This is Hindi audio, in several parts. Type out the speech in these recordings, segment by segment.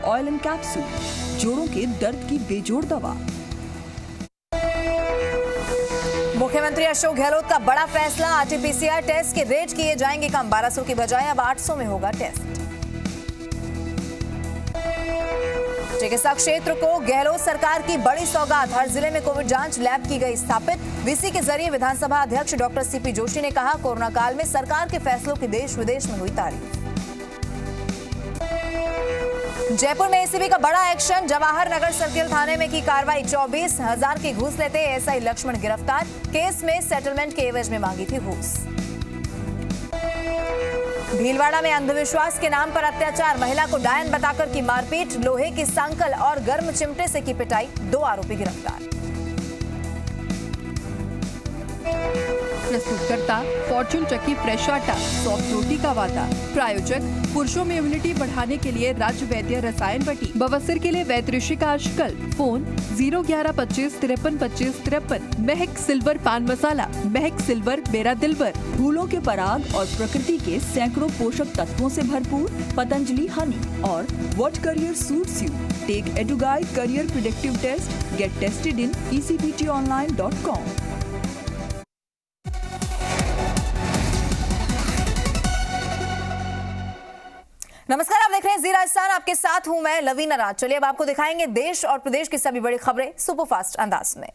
ऑयल एंड कैप्सूल, जोड़ों के दर्द की बेजोड़ दवा। मुख्यमंत्री अशोक गहलोत का बड़ा फैसला, आरटीपीसीआर टेस्ट के रेट किए जाएंगे कम, 1200 की बजाय अब 800 में होगा टेस्ट। चिकित्सा क्षेत्र को गहलोत सरकार की बड़ी सौगात, हर जिले में कोविड जांच लैब की गई स्थापित। वीसी के जरिए विधानसभा अध्यक्ष डॉक्टर सीपी जोशी ने कहा, कोरोना काल में सरकार के फैसलों की देश विदेश में हुई तारीफ। जयपुर में एसीबी का बड़ा एक्शन, जवाहर नगर सर्किल थाने में की कार्रवाई, 24,000 की घूस लेते एएसआई लक्ष्मण गिरफ्तार, केस में सेटलमेंट के एवज में मांगी थी घूस। भीलवाड़ा में अंधविश्वास के नाम पर अत्याचार, महिला को डायन बताकर की मारपीट, लोहे की सांकल और गर्म चिमटे से की पिटाई, 2 आरोपी गिरफ्तार। प्रस्तुतकर्ता फॉर्चून चक्की फ्रेश आटा, सॉफ्ट रोटी का वादा। प्रायोजक पुरुषों में इम्यूनिटी बढ़ाने के लिए राज्य वैद्य रसायन पट्टी, बवासीर के लिए वैद्य ऋषि का आजकल। फोन 011 25 53 25 53। महक सिल्वर पान मसाला, महक सिल्वर मेरा दिलबर। फूलों के पराग और प्रकृति के सैकड़ों पोषक तत्वों से भरपूर पतंजलि हनी और what career suits you. Take Eduguide career predictive test, get tested in ecptonline.com। नमस्कार, आप देख रहे हैं जी राजस्थान, आपके साथ हूं मैं लवीना राज। चलिए अब आपको दिखाएंगे देश और प्रदेश की सभी बड़ी खबरें सुपरफास्ट अंदाज में।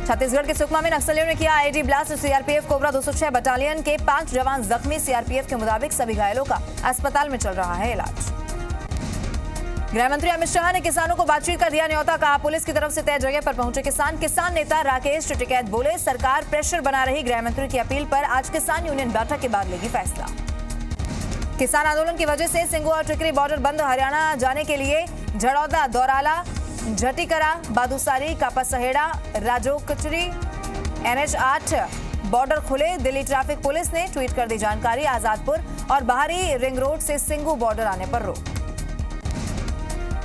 छत्तीसगढ़ के सुकमा में नक्सलियों ने किया ID blast, CRPF cobra 206 battalion के 5 जवान जख्मी, सीआरपीएफ के मुताबिक सभी घायलों का अस्पताल में चल रहा है इलाज। गृह मंत्री अमित शाह ने किसानों को बातचीत का दिया न्योता, कहा पुलिस की तरफ से तय जगह पर पहुंचे किसान नेता राकेश टिकैत बोले, सरकार प्रेशर बना रही, गृह मंत्री की अपील पर आज किसान यूनियन बैठक के बाद लेगी फैसला। किसान आंदोलन की वजह से सिंगू और टिकरी बॉर्डर बंद, हरियाणा जाने के लिए झड़ौदा, दौराला, झटीकरा, बादूसारी, कापासहेड़ा, राजोकचरी, NH8 बॉर्डर खुले, दिल्ली ट्रैफिक पुलिस ने ट्वीट कर दी जानकारी। आजादपुर और बाहरी रिंग रोड से सिंगू बॉर्डर आने पर रोक।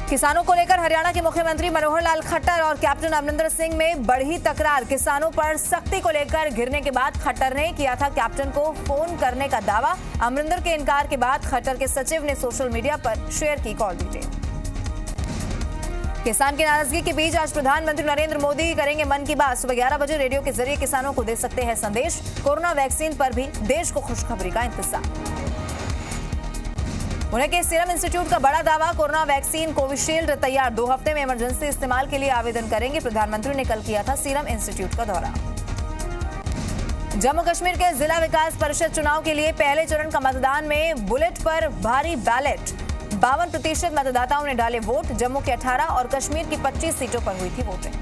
किसानों को लेकर हरियाणा के मुख्यमंत्री मनोहर लाल खट्टर और कैप्टन अमरिंदर सिंह में बढ़ी तकरार, किसानों पर सख्ती को लेकर घिरने के बाद खट्टर ने किया था कैप्टन को फोन करने का दावा, अमरिंदर के इनकार के बाद खट्टर के सचिव ने सोशल मीडिया पर शेयर की कॉल डिटेल। किसान की नाराजगी के बीच आज प्रधानमंत्री नरेंद्र मोदी करेंगे मन की बात, सुबह 11 बजे रेडियो के जरिए किसानों को दे सकते हैं संदेश, कोरोना वैक्सीन पर भी देश को खुशखबरी का इंतजार। पुणे के सीरम इंस्टीट्यूट का बड़ा दावा, कोरोना वैक्सीन कोविशील्ड तैयार, 2 हफ्ते में इमरजेंसी इस्तेमाल के लिए आवेदन करेंगे, प्रधानमंत्री ने कल किया था सीरम इंस्टीट्यूट का दौरा। जम्मू कश्मीर के जिला विकास परिषद चुनाव के लिए पहले चरण का मतदान में बुलेट पर भारी बैलेट, 52% मतदाताओं ने डाले वोट, जम्मू के 18 और कश्मीर की 25 सीटों पर हुई थी वोटिंग।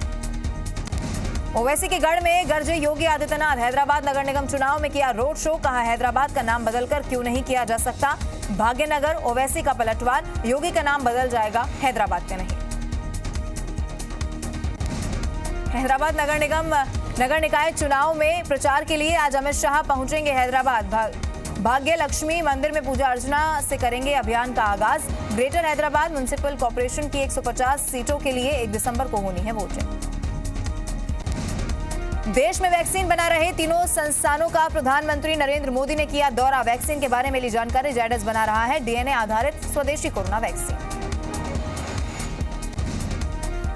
ओवैसी के गढ़ में गरजे योगी आदित्यनाथ, हैदराबाद नगर निगम चुनाव में किया रोड शो, कहा हैदराबाद का नाम बदलकर क्यों नहीं किया जा सकता, भाग्यनगर ओवैसी का पलटवार, योगी का नाम बदल जाएगा, हैदराबाद का नहीं। हैदराबाद नगर निकाय चुनाव में प्रचार के लिए आज अमित शाह पहुंचेंगे हैदराबाद, भाग्य लक्ष्मी मंदिर में पूजा अर्चना से करेंगे अभियान का आगाज। ग्रेटर हैदराबाद म्युनिसिपल कॉर्पोरेशन की 150 सीटों के लिए 1 दिसंबर को होनी है वोटिंग। देश में वैक्सीन बना रहे तीनों संस्थानों का प्रधानमंत्री नरेंद्र मोदी ने किया दौरा, वैक्सीन के बारे में ली जानकारी, जायडस बना रहा है डीएनए आधारित स्वदेशी कोरोना वैक्सीन।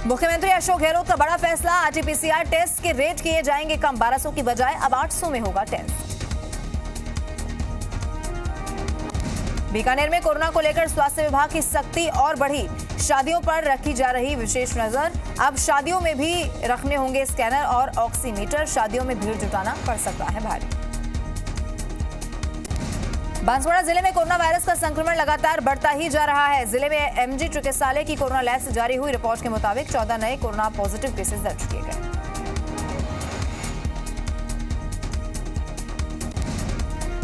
मुख्यमंत्री अशोक गहलोत का बड़ा फैसला, आरटीपीसीआर टेस्ट के रेट किए जाएंगे कम, 1200 की बजाय अब 800 में होगा टेस्ट। बीकानेर में कोरोना को लेकर स्वास्थ्य विभाग की सख्ती और बढ़ी, शादियों पर रखी जा रही विशेष नजर, अब शादियों में भी रखने होंगे स्कैनर और ऑक्सीमीटर, शादियों में भीड़ जुटाना पड़ सकता है भारी। बांसवाड़ा जिले में कोरोना वायरस का संक्रमण लगातार बढ़ता ही जा रहा है, जिले में एमजी चिकित्सालय की कोरोना लैब से जारी हुई रिपोर्ट के मुताबिक 14 नए कोरोना पॉजिटिव केसेस दर्ज किए गए।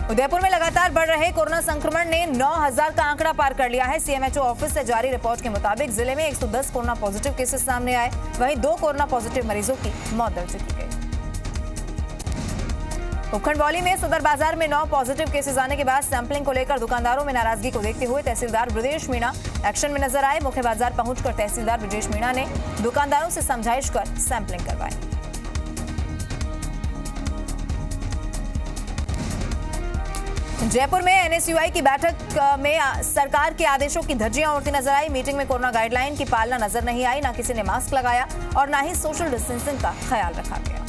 उदयपुर में लगातार बढ़ रहे कोरोना संक्रमण ने 9000 का आंकड़ा पार कर लिया है, सीएमएचओ ऑफिस से जारी रिपोर्ट के मुताबिक जिले में 110 कोरोना पॉजिटिव केसेस सामने आए, वहीं 2 कोरोना पॉजिटिव मरीजों की मौत दर्ज की गई। उपखंड में सदर बाजार में 9 पॉजिटिव केसेस आने के बाद सैंपलिंग को लेकर दुकानदारों में नाराजगी को देखते हुए तहसीलदार ब्रजेश मीणा एक्शन में नजर आए, मुख्य बाजार पहुंचकर तहसीलदार ब्रजेश मीणा ने दुकानदारों से समझाइश कर सैंपलिंग करवाई। जयपुर में एनएसयूआई की बैठक में सरकार के आदेशों की धज्जियां उड़ती नजर आई। मीटिंग में कोरोना गाइडलाइन की पालना नजर नहीं आई, न किसी ने मास्क लगाया और न ही सोशल डिस्टेंसिंग का ख्याल रखा गया।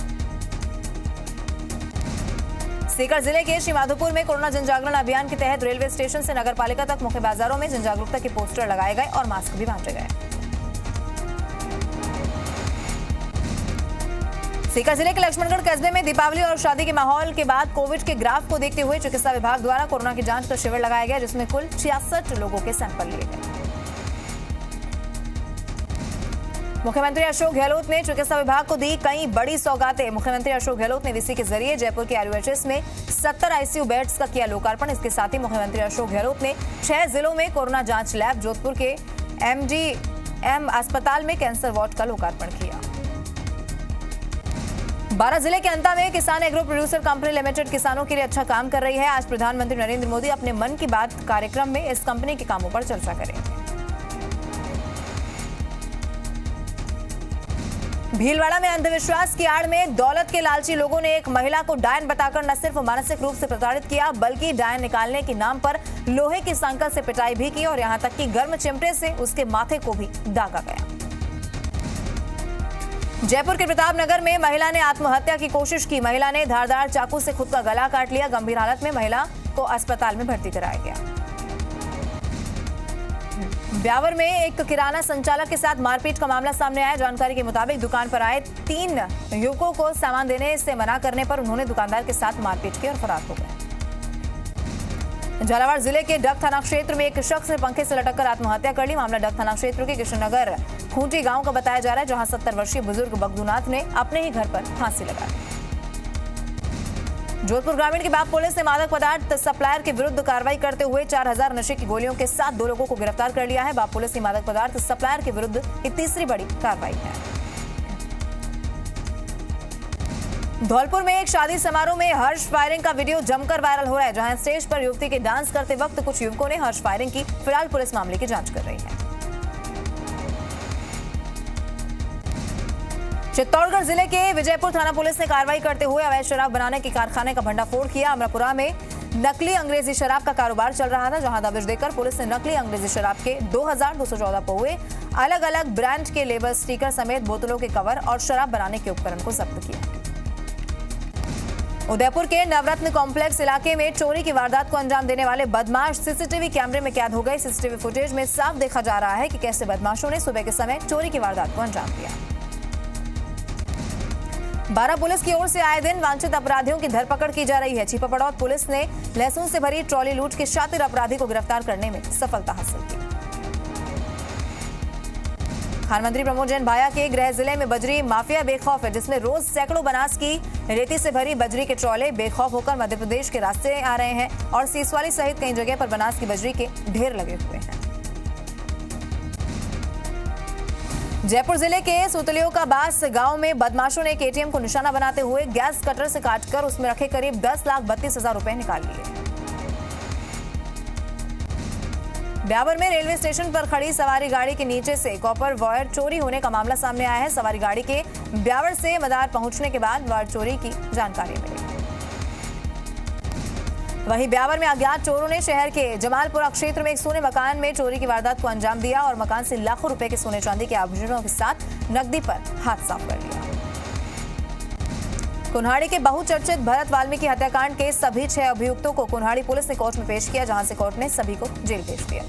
सीकर जिले के श्रीमाधोपुर में कोरोना जन जागरण अभियान के तहत रेलवे स्टेशन से नगर पालिका तक मुख्य बाजारों में जन जागरूकता के पोस्टर लगाए गए और मास्क भी बांटे गए। सीकर जिले के लक्ष्मणगढ़ कस्बे में दीपावली और शादी के माहौल के बाद कोविड के ग्राफ को देखते हुए चिकित्सा विभाग द्वारा कोरोना की जांच का शिविर लगाया गया, जिसमें कुल 66 लोगों के सैंपल लिए गए। मुख्यमंत्री अशोक गहलोत ने चिकित्सा विभाग को दी कई बड़ी सौगातें। मुख्यमंत्री अशोक गहलोत ने वीसी के जरिए जयपुर के आरयूएचएस में 70 आईसीयू बेड्स का किया लोकार्पण। इसके साथ ही मुख्यमंत्री अशोक गहलोत ने 6 जिलों में कोरोना जांच लैब, जोधपुर के एमडीएम अस्पताल में कैंसर वार्ड का लोकार्पण किया। 12 जिले के अंता में किसान एग्रो प्रोड्यूसर कंपनी लिमिटेड किसानों के लिए अच्छा काम कर रही है। आज प्रधानमंत्री नरेंद्र मोदी अपने मन की बात कार्यक्रम में इस कंपनी के कामों पर चर्चा करेंगे। भीलवाड़ा में अंधविश्वास की आड़ में दौलत के लालची लोगों ने एक महिला को डायन बताकर न सिर्फ मानसिक रूप से प्रताड़ित किया, बल्कि डायन निकालने के नाम पर लोहे की संकल से पिटाई भी की और यहां तक कि गर्म चिमटे से उसके माथे को भी दागा गया। जयपुर के प्रतापनगर में महिला ने आत्महत्या की कोशिश की। महिला ने धारदार चाकू से खुद का गला काट लिया। गंभीर हालत में महिला को अस्पताल में भर्ती कराया गया। ब्यावर में एक किराना संचालक के साथ मारपीट का मामला सामने आया। जानकारी के मुताबिक दुकान पर आए 3 युवकों को सामान देने से मना करने पर उन्होंने दुकानदार के साथ मारपीट की और फरार हो गए। झालावाड़ जिले के डग थाना क्षेत्र में एक शख्स ने पंखे से लटककर आत्महत्या कर ली। मामला डग थाना क्षेत्र के कृष्णनगर खूंटी गांव का बताया जा रहा है, जहां 70 वर्षीय बुजुर्ग बगदूनाथ ने अपने ही घर पर फांसी लगा ली। जोधपुर ग्रामीण की बाप पुलिस ने मादक पदार्थ सप्लायर के विरुद्ध कार्रवाई करते हुए 4000 नशे की गोलियों के साथ 2 लोगों को गिरफ्तार कर लिया है। बाप पुलिस की मादक पदार्थ सप्लायर के विरुद्ध ये तीसरी बड़ी कार्रवाई है। धौलपुर में एक शादी समारोह में हर्ष फायरिंग का वीडियो जमकर वायरल हो रहा है, जहां स्टेज पर युवती के डांस करते वक्त कुछ युवकों ने हर्ष फायरिंग की। फिलहाल पुलिस मामले की जांच कर रही है। चित्तौड़गढ़ जिले के विजयपुर थाना पुलिस ने कार्रवाई करते हुए अवैध शराब बनाने के कारखाने का भंडाफोड़ किया। अमरापुरा में नकली अंग्रेजी शराब का कारोबार चल रहा था, जहां दबिश देकर पुलिस ने नकली अंग्रेजी शराब के 2214 पौवे, अलग अलग ब्रांड के लेबल, स्टिकर समेत बोतलों के कवर और शराब बनाने के उपकरण को जब्त किया। उदयपुर के नवरत्न कॉम्प्लेक्स इलाके में चोरी की वारदात को अंजाम देने वाले बदमाश सीसीटीवी कैमरे में कैद हो गए। सीसीटीवी फुटेज में साफ देखा जा रहा है कि कैसे बदमाशों ने सुबह के समय चोरी की वारदात को अंजाम दिया। 12 पुलिस की ओर से आए दिन वांछित अपराधियों की धरपकड़ की जा रही है। छिपापड़ौद पुलिस ने लहसुन से भरी ट्रॉली लूट के शातिर अपराधी को गिरफ्तार करने में सफलता हासिल की। खान मंत्री प्रमोद जैन भाया के गृह जिले में बजरी माफिया बेखौफ है, जिसमें रोज सैकड़ों बनास की रेती से भरी बजरी के ट्रॉले बेखौफ होकर मध्य प्रदेश के रास्ते आ रहे हैं और सीसवाली सहित कई जगह पर बनास की बजरी के ढेर लगे हुए हैं। जयपुर जिले के सुतलियों का बास गांव में बदमाशों ने एक एटीएम को निशाना बनाते हुए गैस कटर से काटकर उसमें रखे करीब 10,32,000 रुपए निकाल लिए। ब्यावर में रेलवे स्टेशन पर खड़ी सवारी गाड़ी के नीचे से कॉपर वायर चोरी होने का मामला सामने आया है। सवारी गाड़ी के ब्यावर से मदार पहुंचने के बाद वायर चोरी की जानकारी मिली। वहीं ब्यावर में अज्ञात चोरों ने शहर के जमालपुरा क्षेत्र में एक सोने मकान में चोरी की वारदात को अंजाम दिया और मकान से लाखों रुपए के सोने चांदी के आभूषणों के साथ नकदी पर हाथ साफ कर लिया। कुन्हाड़ी के बहुचर्चित भरत वाल्मीकि हत्याकांड के सभी 6 अभियुक्तों को कुन्हाड़ी पुलिस ने कोर्ट में पेश किया, जहां से कोर्ट ने सभी को जेल भेज दिया।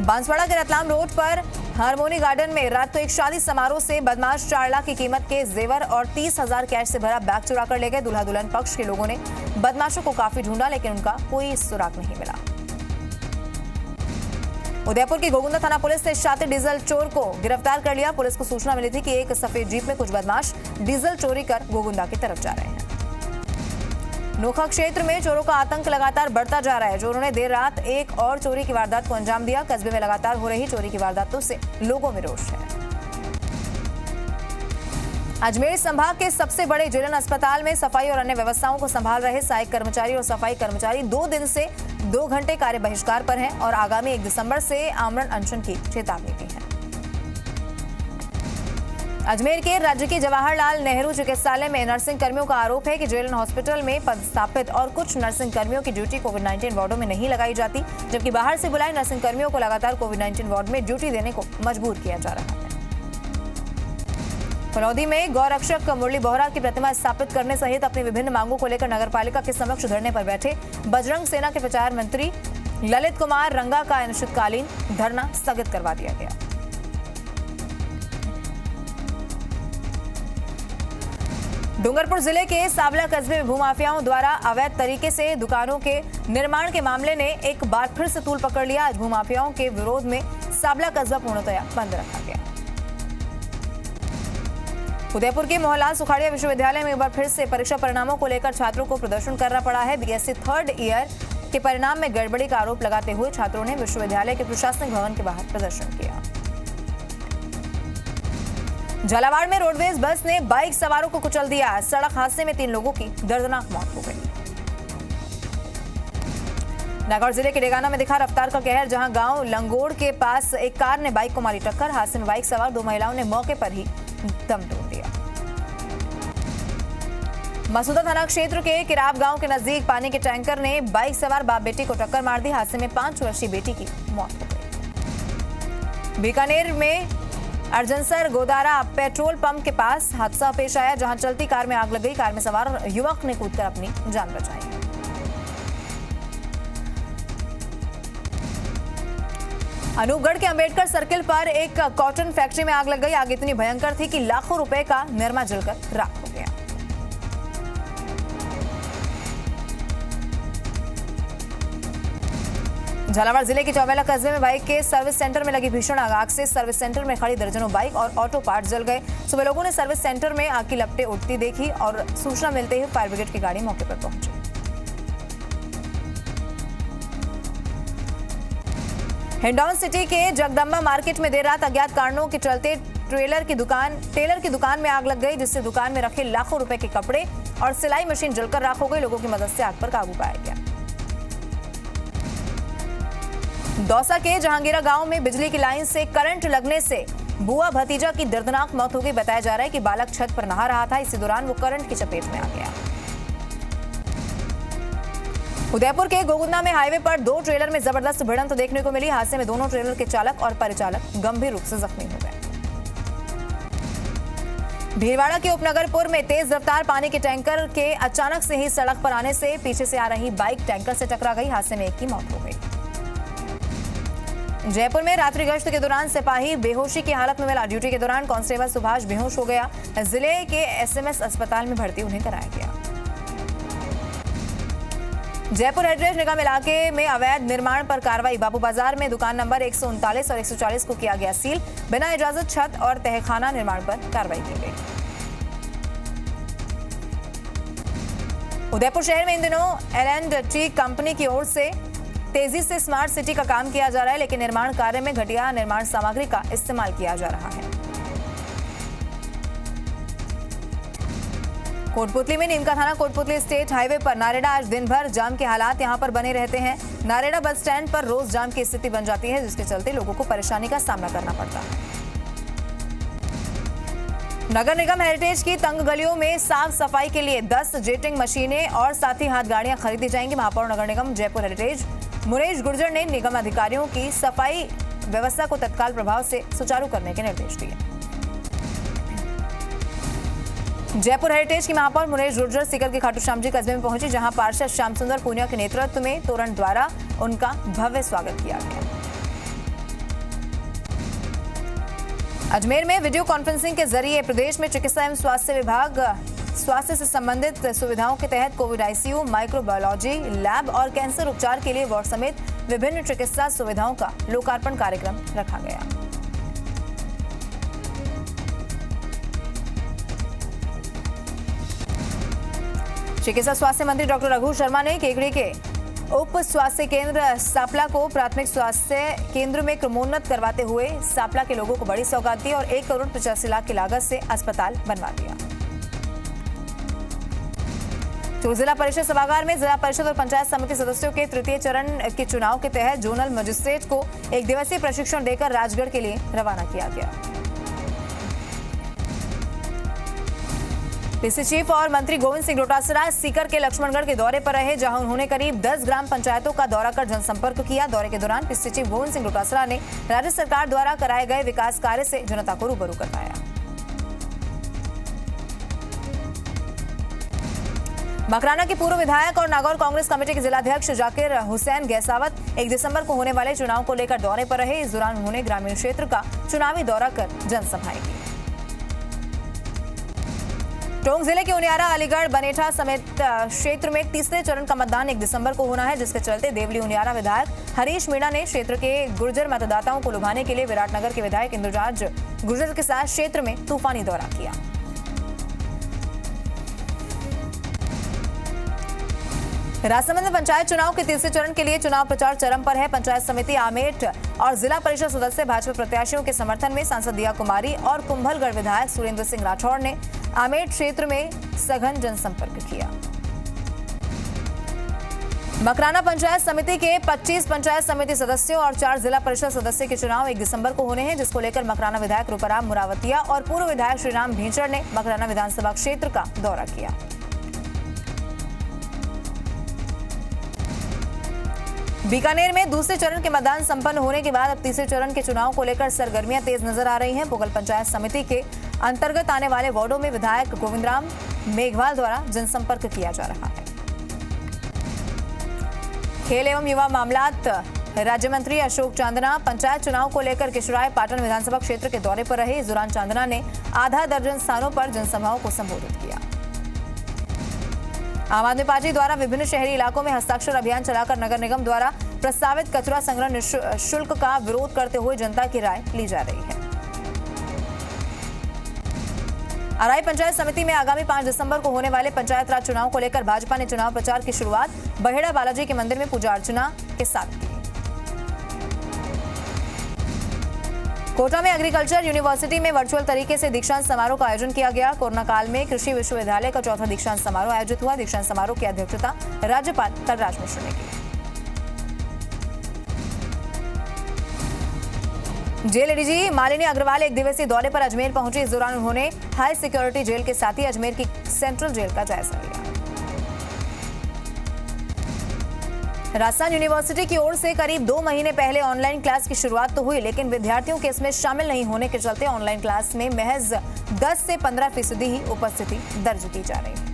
बांसवाड़ा के रतलाम रोड पर हारमोनी गार्डन में रात को एक शादी समारोह से बदमाश 4 लाख की कीमत के जेवर और 30,000 कैश से भरा बैग चुरा कर ले गए। दूल्हा दुल्हन पक्ष के लोगों ने बदमाशों को काफी ढूंढा, लेकिन उनका कोई सुराग नहीं मिला। उदयपुर की गोगुंदा थाना पुलिस ने शातिर डीजल चोर को गिरफ्तार कर लिया। पुलिस को सूचना मिली थी कि एक सफेद जीप में कुछ बदमाश डीजल चोरी कर गोगुंदा की तरफ जा रहे हैं। नोखा क्षेत्र में चोरों का आतंक लगातार बढ़ता जा रहा है। चोरों ने देर रात एक और चोरी की वारदात को अंजाम दिया। कस्बे में लगातार हो रही चोरी की वारदातों से लोगों में रोष है। अजमेर संभाग के सबसे बड़े जिलन अस्पताल में सफाई और अन्य व्यवस्थाओं को संभाल रहे सहायक कर्मचारी और सफाई कर्मचारी 2 दिन से 2 घंटे कार्य बहिष्कार पर हैं और आगामी 1 दिसंबर से आमरण अनशन की चेतावनी दी है। अजमेर के राजकीय जवाहरलाल नेहरू चिकित्सालय में नर्सिंग कर्मियों का आरोप है कि जेएलएन हॉस्पिटल में पदस्थापित और कुछ नर्सिंग कर्मियों की ड्यूटी कोविड-19 वार्डों में नहीं लगाई जाती, जबकि बाहर से बुलाए नर्सिंग कर्मियों को लगातार कोविड-19 वार्ड में ड्यूटी देने को मजबूर किया जा रहा है। फलौदी में गौरक्षक मुरली बोहरा की प्रतिमा स्थापित करने सहित अपनी विभिन्न मांगों को लेकर नगरपालिका के समक्ष धरने पर बैठे बजरंग सेना के प्रचार मंत्री ललित कुमार रंगा का अनिश्चितकालीन धरना स्थगित करवा दिया गया। डूंगरपुर जिले के सावला कस्बे में भूमाफियाओं द्वारा अवैध तरीके से दुकानों के निर्माण के मामले ने एक बार फिर से तूल पकड़ लिया। आज भूमाफियाओं के विरोध में सावला कस्बा पूर्णतया बंद रखा गया। उदयपुर के मोहनलाल सुखाड़िया विश्वविद्यालय में एक बार फिर से परीक्षा परिणामों को लेकर छात्रों को प्रदर्शन करना पड़ा है। बीएससी थर्ड ईयर के परिणाम में गड़बड़ी का आरोप लगाते हुए छात्रों ने विश्वविद्यालय के प्रशासनिक भवन के बाहर प्रदर्शन किया। झालावाड़ में रोडवेज बस ने बाइक सवारों को कुचल दिया। सड़क हादसे में 3 लोगों की दर्दनाक मौत हो गई। नागौर जिले के डेगाना में दिखा रफ्तार का कहर, जहां गांव लंगोड़ के पास एक कार ने बाइक को मारी टक्कर। हादसे में बाइक सवार 2 महिलाओं ने मौके पर ही दम तोड़ दिया। मसूदा थाना क्षेत्र के किराब गांव के नजदीक पानी के टैंकर ने बाइक सवार बाप बेटी को टक्कर मार दी। हादसे में 5 वर्षीय बेटी की मौत हो गई। बीकानेर में अर्जनसर गोदारा पेट्रोल पंप के पास हादसा पेश आया, जहां चलती कार में आग लग गई। कार में सवार युवक ने कूदकर अपनी जान बचाई। अनूपगढ़ के अंबेडकर सर्किल पर एक कॉटन फैक्ट्री में आग लग गई। आग इतनी भयंकर थी कि लाखों रुपए का निरमा जलकर राख हो गया। झालावाड़ जिले के चौबेला कस्बे में बाइक के सर्विस सेंटर में लगी भीषण आग से सर्विस सेंटर में खड़ी दर्जनों बाइक और ऑटो पार्ट जल गए। सुबह लोगों ने सर्विस सेंटर में आग की लपटें उठती देखी और सूचना मिलते ही फायर ब्रिगेड की गाड़ी मौके पर पहुंची। हिंडौन सिटी के जगदम्बा मार्केट में देर रात अज्ञात कारणों के चलते टेलर की दुकान में आग लग गई, जिससे दुकान में रखे लाखों रुपए के कपड़े और सिलाई मशीन जलकर राख हो गई। लोगों की मदद से आग पर काबू पाया गया। दौसा के जहांगीरा गांव में बिजली की लाइन से करंट लगने से बुआ भतीजा की दर्दनाक मौत हो गई। बताया जा रहा है कि बालक छत पर नहा रहा था, इसी दौरान वो करंट की चपेट में आ गया। उदयपुर के गोगुंदा में हाईवे पर 2 ट्रेलर में जबरदस्त भिड़ंत देखने को मिली। हादसे में दोनों ट्रेलर के चालक और परिचालक गंभीर रूप से जख्मी हो गए। भीलवाड़ा के उपनगरपुर में तेज रफ्तार पानी के टैंकर के अचानक से ही सड़क पर आने से पीछे से आ रही बाइक टैंकर से टकरा गई। हादसे में एक की मौत हो गई। जयपुर में रात्रि गश्त के दौरान सिपाही बेहोशी की हालत में मिला। ड्यूटी के दौरान कांस्टेबल सुभाष बेहोश हो गया। जिले के एसएमएस अस्पताल में भर्ती उन्हें कराया गया। जयपुर हेरिटेज निगम इलाके में अवैध निर्माण पर कार्रवाई। बाबू बाजार में दुकान नंबर 139 और 140 को किया गया सील। बिना इजाजत छत और तहखाना निर्माण पर कार्रवाई की गई। उदयपुर शहर में इन दिनों L&T कंपनी की ओर से तेजी से स्मार्ट सिटी का काम किया जा रहा है, लेकिन निर्माण कार्य में घटिया निर्माण सामग्री का इस्तेमाल किया जा रहा है। कोटपुतली में नीमका थाना कोटपुतली स्टेट हाईवे पर नारेड़ा आज दिन भर जाम के हालात यहां पर बने रहते हैं। नारेड़ा बस स्टैंड पर रोज जाम की स्थिति बन जाती है, जिसके चलते लोगों को परेशानी का सामना करना पड़ता है। नगर निगम हेरिटेज की तंग गलियों में साफ सफाई के लिए 10 जेटिंग मशीनें और साथ ही हाथ गाड़ियां खरीदी जाएंगी। महापौर नगर निगम जयपुर हेरिटेज मुनेश गुर्जर ने निगम अधिकारियों की सफाई व्यवस्था को तत्काल प्रभाव से सुचारू करने के निर्देश दिए। जयपुर हेरिटेज की महापौर मुनेश गुर्जर सीकर के खाटू श्याम जी कस्बे में पहुंची, जहां पार्षद श्याम सुंदर पूनिया के नेतृत्व में तोरण द्वारा उनका भव्य स्वागत किया गया। अजमेर में वीडियो कॉन्फ्रेंसिंग के जरिए प्रदेश में चिकित्सा एवं स्वास्थ्य विभाग स्वास्थ्य से संबंधित सुविधाओं के तहत कोविड आईसीयू, माइक्रोबायोलॉजी लैब और कैंसर उपचार के लिए वार्ड समेत विभिन्न चिकित्सा सुविधाओं का लोकार्पण कार्यक्रम रखा गया। चिकित्सा स्वास्थ्य मंत्री डॉक्टर रघु शर्मा ने केकड़ी के उप स्वास्थ्य केंद्र सापला को प्राथमिक स्वास्थ्य केंद्र में क्रमोन्नत करवाते हुए सापला के लोगों को बड़ी सौगात दी और 1 करोड़ 85 लाख की लागत से अस्पताल बनवा दिया। तो जिला परिषद सभागार में जिला परिषद और पंचायत समिति सदस्यों के तृतीय चरण के चुनाव के तहत जोनल मजिस्ट्रेट को 1 दिवसीय प्रशिक्षण देकर राजगढ़ के लिए रवाना किया गया। पीसी चीफ और मंत्री गोविंद सिंह डोटासरा सीकर के लक्ष्मणगढ़ के दौरे पर रहे, जहां उन्होंने करीब 10 ग्राम पंचायतों का दौरा कर जनसंपर्क किया। दौरे के दौरान पीसी चीफ गोविंद सिंह डोटासरा ने राज्य सरकार द्वारा कराए गए विकास कार्य से जनता को रूबरू करवाया। मकराना के पूर्व विधायक और नागौर कांग्रेस कमेटी के जिलाध्यक्ष जाकिर हुसैन गैसावत 1 दिसंबर को होने वाले चुनाव को लेकर दौरे पर रहे। इस दौरान उन्होंने ग्रामीण क्षेत्र का चुनावी दौरा कर जनसभाएं की। टोंक जिले के उनियारा, अलीगढ़, बनेठा समेत क्षेत्र में तीसरे चरण का मतदान 1 दिसंबर को होना है, जिसके चलते देवली उनियारा विधायक हरीश मीणा ने क्षेत्र के गुर्जर मतदाताओं को लुभाने के लिए विराटनगर के विधायक इंद्रजाज गुर्जर के साथ क्षेत्र में तूफानी दौरा किया। राजसमंद पंचायत चुनाव के तीसरे चरण के लिए चुनाव प्रचार चरम पर है। पंचायत समिति आमेट और जिला परिषद सदस्य भाजपा प्रत्याशियों के समर्थन में सांसद दिया कुमारी और कुंभलगढ़ विधायक सुरेंद्र सिंह राठौड़ ने आमेट क्षेत्र में सघन जनसंपर्क किया। मकराना पंचायत समिति के 25 पंचायत समिति सदस्यों और 4 जिला परिषद सदस्य के चुनाव 1 दिसंबर को होने हैं, जिसको लेकर मकराना विधायक रूपाराम मुरावतिया और पूर्व विधायक श्रीराम भींचड़ ने मकराना विधानसभा क्षेत्र का दौरा किया। बीकानेर में दूसरे चरण के मतदान संपन्न होने के बाद अब तीसरे चरण के चुनाव को लेकर सरगर्मियां तेज नजर आ रही हैं। पुगल पंचायत समिति के अंतर्गत आने वाले वार्डों में विधायक गोविंदराम मेघवाल द्वारा जनसंपर्क किया जा रहा है। खेल एवं युवा मामलात राज्य मंत्री अशोक चांदना पंचायत चुनाव को लेकर किशोराय पाटन विधानसभा क्षेत्र के दौरे पर रहे। इस दौरान चांदना ने आधा दर्जन स्थानों पर जनसभाओं को संबोधित किया। आम आदमी पार्टी द्वारा विभिन्न शहरी इलाकों में हस्ताक्षर अभियान चलाकर नगर निगम द्वारा प्रस्तावित कचरा संग्रह शुल्क का विरोध करते हुए जनता की राय ली जा रही है। अराई पंचायत समिति में आगामी 5 दिसंबर को होने वाले पंचायत राज चुनाव को लेकर भाजपा ने चुनाव प्रचार की शुरुआत बहेड़ा बालाजी के मंदिर में पूजा अर्चना के साथ की। कोटा में एग्रीकल्चर यूनिवर्सिटी में वर्चुअल तरीके से दीक्षांत समारोह का आयोजन किया गया। कोरोना काल में कृषि विश्वविद्यालय का 4था दीक्षांत समारोह आयोजित हुआ। दीक्षांत समारोह की अध्यक्षता राज्यपाल कलराज मिश्र ने की। जेल एडीजी मालिनी अग्रवाल 1 दिवसीय दौरे पर अजमेर पहुंची। इस दौरान उन्होंने हाई सिक्योरिटी जेल के साथ ही अजमेर की सेंट्रल जेल का जायजा लिया। राजस्थान यूनिवर्सिटी की ओर से करीब 2 महीने पहले ऑनलाइन क्लास की शुरुआत तो हुई, लेकिन विद्यार्थियों के इसमें शामिल नहीं होने के चलते ऑनलाइन क्लास में महज 10 से 15% ही उपस्थिति दर्ज की जा रही है।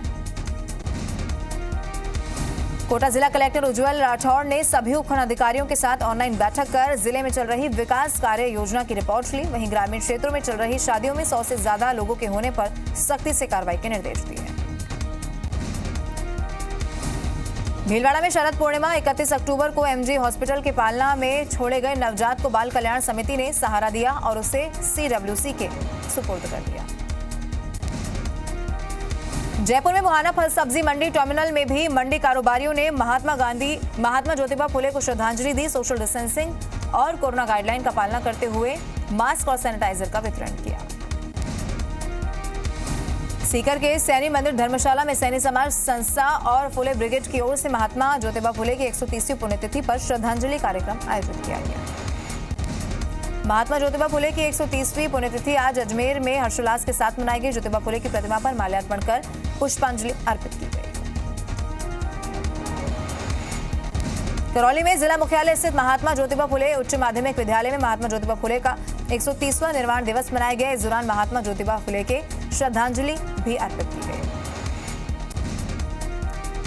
कोटा जिला कलेक्टर उज्जवल राठौड़ ने सभी उपखंड अधिकारियों के साथ ऑनलाइन बैठक कर जिले में चल रही विकास कार्य योजना की रिपोर्ट ली। वहीं ग्रामीण क्षेत्रों में चल रही शादियों में 100 से ज्यादा लोगों के होने पर सख्ती से कार्रवाई के निर्देश दिए। भीलवाड़ा में शरद पूर्णिमा 31 अक्टूबर को एमजी हॉस्पिटल के पालना में छोड़े गए नवजात को बाल कल्याण समिति ने सहारा दिया और उसे सीडब्ल्यूसी के सुपुर्द कर दिया। जयपुर में मुहाना फल सब्जी मंडी टर्मिनल में भी मंडी कारोबारियों ने महात्मा ज्योतिबा फुले को श्रद्धांजलि दी। सोशल डिस्टेंसिंग और कोरोना गाइडलाइन का पालना करते हुए मास्क और सैनिटाइजर का वितरण किया। सीकर के सैनी मंदिर धर्मशाला में सैनी समाज संस्था और फुले ब्रिगेड की ओर से महात्मा ज्योतिबा फुले की 130वीं पुण्यतिथि पर श्रद्धांजलि कार्यक्रम आयोजित किया गया। महात्मा ज्योतिबा फुले की 130वीं पुण्यतिथि आज अजमेर में हर्षोल्लास के साथ मनाई गई। ज्योतिबा फुले की प्रतिमा पर माल्यार्पण कर पुष्पांजलि अर्पित की गई। करौली में जिला मुख्यालय स्थित महात्मा ज्योतिबा फुले उच्च माध्यमिक विद्यालय में महात्मा ज्योतिबा फुले का 130वां निर्वाण दिवस मनाया गया। इस दौरान महात्मा ज्योतिबा फुले के श्रद्धांजलि भी अर्पित की गई।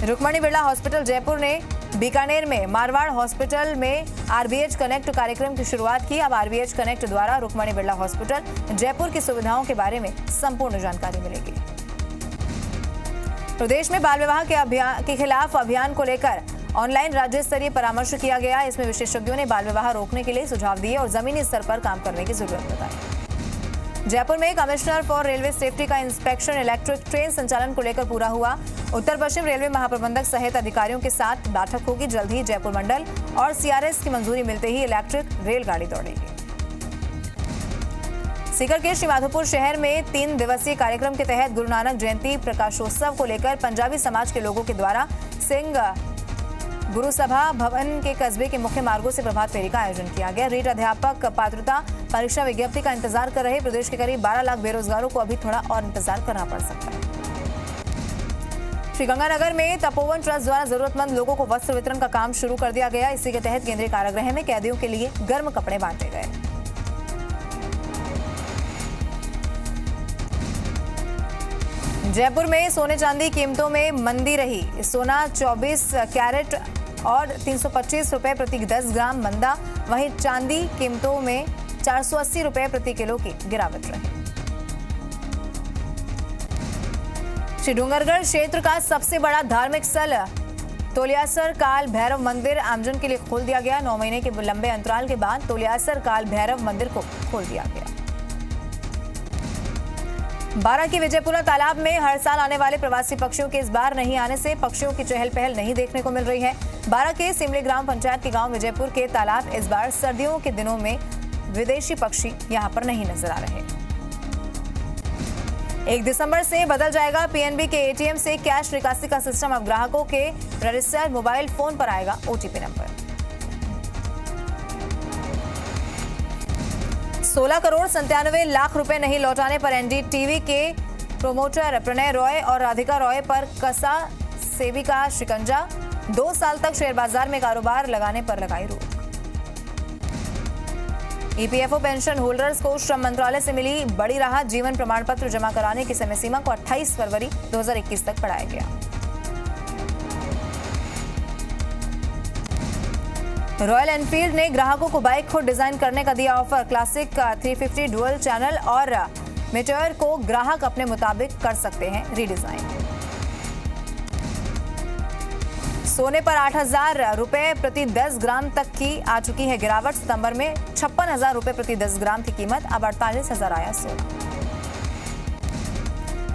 रुक्मणी बिरला हॉस्पिटल जयपुर ने बीकानेर में मारवाड़ हॉस्पिटल में आरबीएच कनेक्ट कार्यक्रम की शुरुआत की। अब आरबीएच कनेक्ट द्वारा रुक्मणी बिरला हॉस्पिटल जयपुर की सुविधाओं के बारे में संपूर्ण जानकारी मिलेगी। प्रदेश में बाल विवाह के खिलाफ अभियान को लेकर ऑनलाइन राज्य स्तरीय परामर्श किया गया। इसमें विशेषज्ञों ने बाल विवाह रोकने के लिए सुझाव दिए और जमीनी स्तर पर काम करने की जरूरत बताई। जयपुर में कमिश्नर फॉर रेलवे सेफ्टी का इंस्पेक्शन इलेक्ट्रिक ट्रेन संचालन को लेकर पूरा हुआ। उत्तर पश्चिम रेलवे महाप्रबंधक सहित अधिकारियों के साथ बैठक होगी। जल्द ही जयपुर मंडल और सीआरएस की मंजूरी मिलते ही इलेक्ट्रिक रेलगाड़ी दौड़ेगी। सीकर के श्रीमाधोपुर शहर में 3 दिवसीय कार्यक्रम के तहत गुरु नानक जयंती प्रकाशोत्सव को लेकर पंजाबी समाज के लोगों के द्वारा सिंह गुरु सभा भवन के कस्बे के मुख्य मार्गों से प्रभात फेरी का आयोजन किया गया। रीट अध्यापक पात्रता परीक्षा विज्ञप्ति का इंतजार कर रहे प्रदेश के करीब 12 लाख बेरोजगारों को अभी थोड़ा और इंतजार करना पड़ सकता है। श्रीगंगानगर में तपोवन ट्रस्ट द्वारा जरूरतमंद लोगों को वस्त्र वितरण का काम शुरू कर दिया गया। इसी के तहत केंद्रीय कारागृह में कैदियों के लिए गर्म कपड़े बांटे गए। जयपुर में सोने चांदी कीमतों में मंदी रही। सोना 24 कैरेट और 325 रुपए प्रति 10 ग्राम मंदा, वहीं चांदी कीमतों में 480 रुपए प्रति किलो की गिरावट रही। श्री डूंगरगढ़ क्षेत्र का सबसे बड़ा धार्मिक स्थल तोलियासर काल भैरव मंदिर आमजन के लिए खोल दिया गया। 9 महीने के लंबे अंतराल के बाद तोलियासर काल भैरव मंदिर को खोल दिया गया। बारां के विजयपुरा तालाब में हर साल आने वाले प्रवासी पक्षियों के इस बार नहीं आने से पक्षियों की चहल पहल नहीं देखने को मिल रही है। बारां के सिमली ग्राम पंचायत के गांव विजयपुर के तालाब इस बार सर्दियों के दिनों में विदेशी पक्षी यहां पर नहीं नजर आ रहे। 1 दिसंबर से बदल जाएगा पीएनबी के एटीएम से कैश निकासी का सिस्टम। अब ग्राहकों के रजिस्टर्ड मोबाइल फोन पर आएगा ओटीपी नंबर। 16 करोड़ 97 लाख रुपए नहीं लौटाने पर एनडीटीवी के प्रोमोटर प्रणय रॉय और राधिका रॉय पर कसा सेविका शिकंजा। 2 साल तक शेयर बाजार में कारोबार लगाने पर लगाई रोक। ईपीएफओ पेंशन होल्डर्स को श्रम मंत्रालय से मिली बड़ी राहत। जीवन प्रमाण पत्र जमा कराने की समय सीमा को 28 फरवरी 2021 तक बढ़ाया गया। रॉयल एनफील्ड ने ग्राहकों को बाइक खुद डिजाइन करने का दिया ऑफर। क्लासिक 350 डुअल चैनल और मेटेयर को ग्राहक अपने मुताबिक कर सकते हैं रीडिजाइन। सोने पर 8,000 रुपए प्रति 10 ग्राम तक की आ चुकी है गिरावट। सितंबर में 56,000 रुपए प्रति 10 ग्राम थी कीमत, अब 48,000 आया सोना।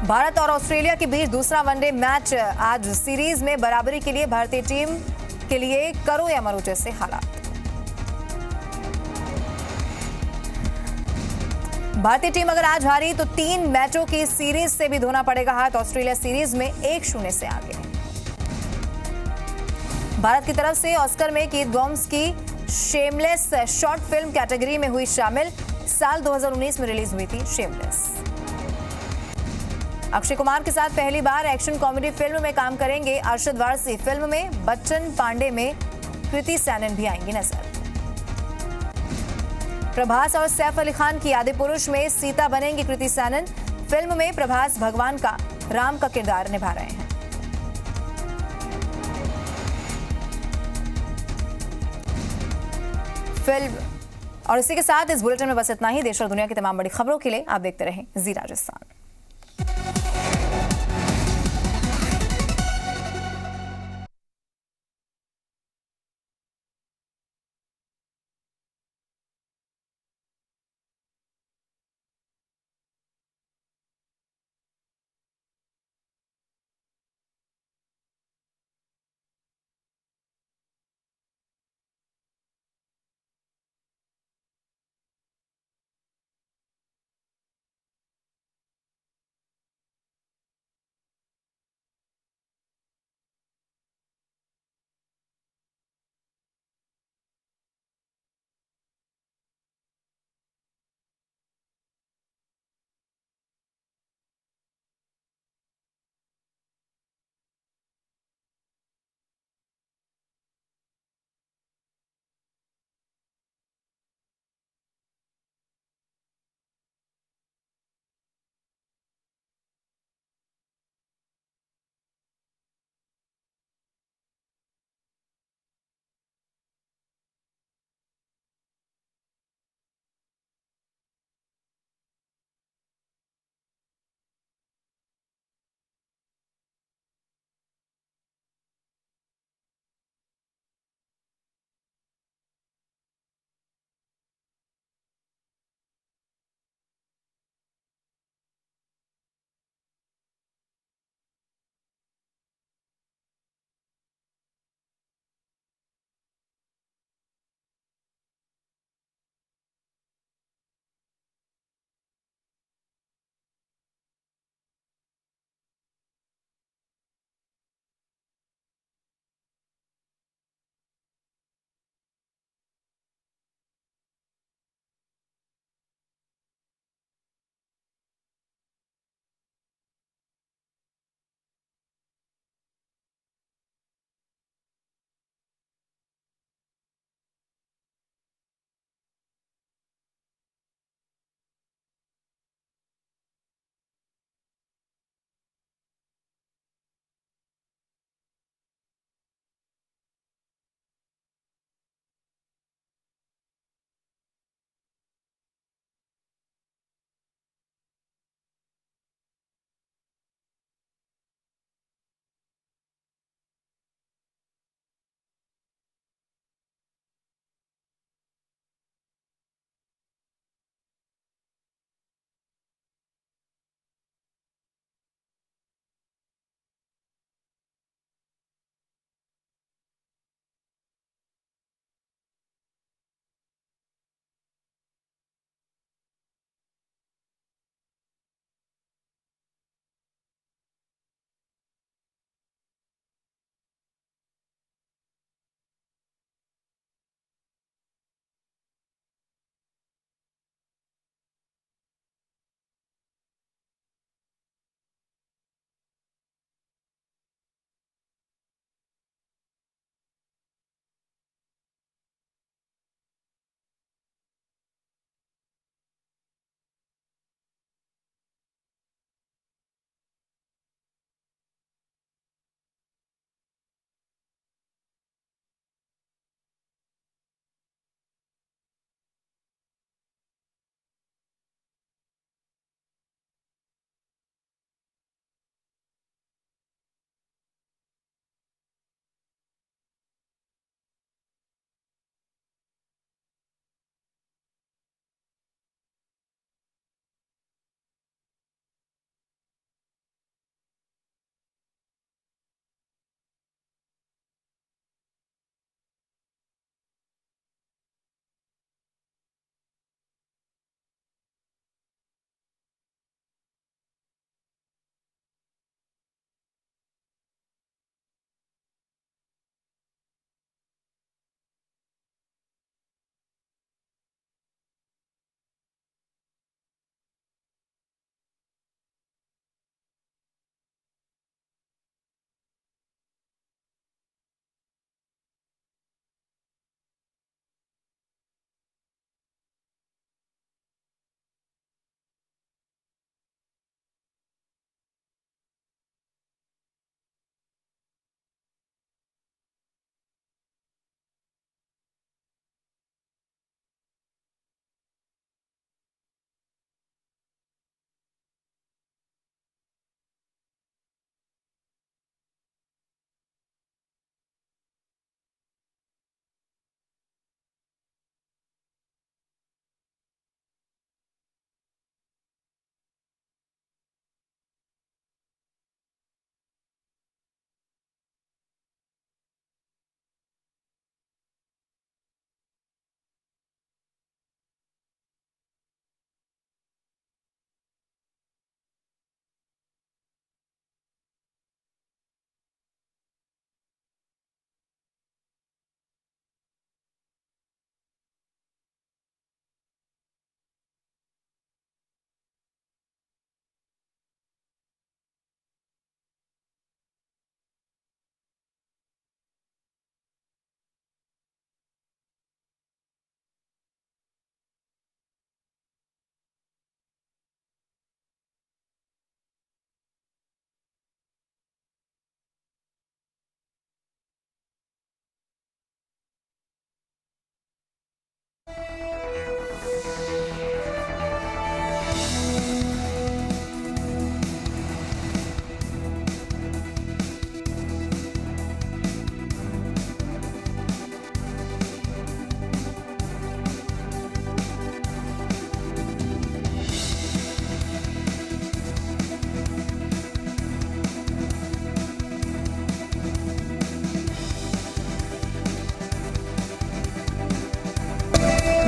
भारत और ऑस्ट्रेलिया के बीच दूसरा वनडे मैच आज। सीरीज में बराबरी के लिए भारतीय टीम के लिए करो या मरो जैसे हालात। भारतीय टीम अगर आज हारी तो 3 मैचों की सीरीज से भी धोना पड़ेगा हाथ। ऑस्ट्रेलिया सीरीज में 1-0 से आगे। भारत की तरफ से ऑस्कर में कीथ गॉम्स की शेमलेस शॉर्ट फिल्म कैटेगरी में हुई शामिल। साल 2019 में रिलीज हुई थी शेमलेस। अक्षय कुमार के साथ पहली बार एक्शन कॉमेडी फिल्म में काम करेंगे अरशद वारसी। फिल्म में बच्चन पांडे में कृति सैनन भी आएंगी नजर। प्रभास और सैफ अली खान की आदि पुरुष में सीता बनेंगी कृति सैनन। फिल्म में प्रभास भगवान का राम का किरदार निभा रहे हैं। फिल्म और इसी के साथ इस बुलेटिन में बस इतना ही। देश और दुनिया की तमाम बड़ी खबरों के लिए आप देखते रहें जी राजस्थान।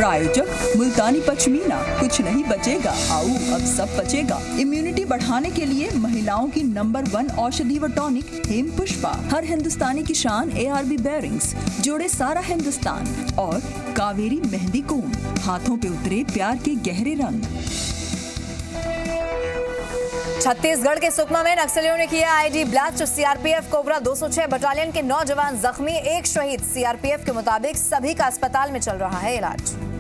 प्रायोजक मुल्तानी पचमीना, कुछ नहीं बचेगा, आओ अब सब बचेगा। इम्यूनिटी बढ़ाने के लिए महिलाओं की नंबर 1 औषधि व टॉनिक हेम पुष्पा। हर हिंदुस्तानी की शान ARB बेयरिंग्स, जोड़े सारा हिंदुस्तान। और कावेरी मेहंदी कोन, हाथों पे उतरे प्यार के गहरे रंग। छत्तीसगढ़ के सुकमा में नक्सलियों ने किया ID blast. CRPF cobra 206 battalion के 9 जवान जख्मी, 1 शहीद। CRPF के मुताबिक सभी का अस्पताल में चल रहा है इलाज।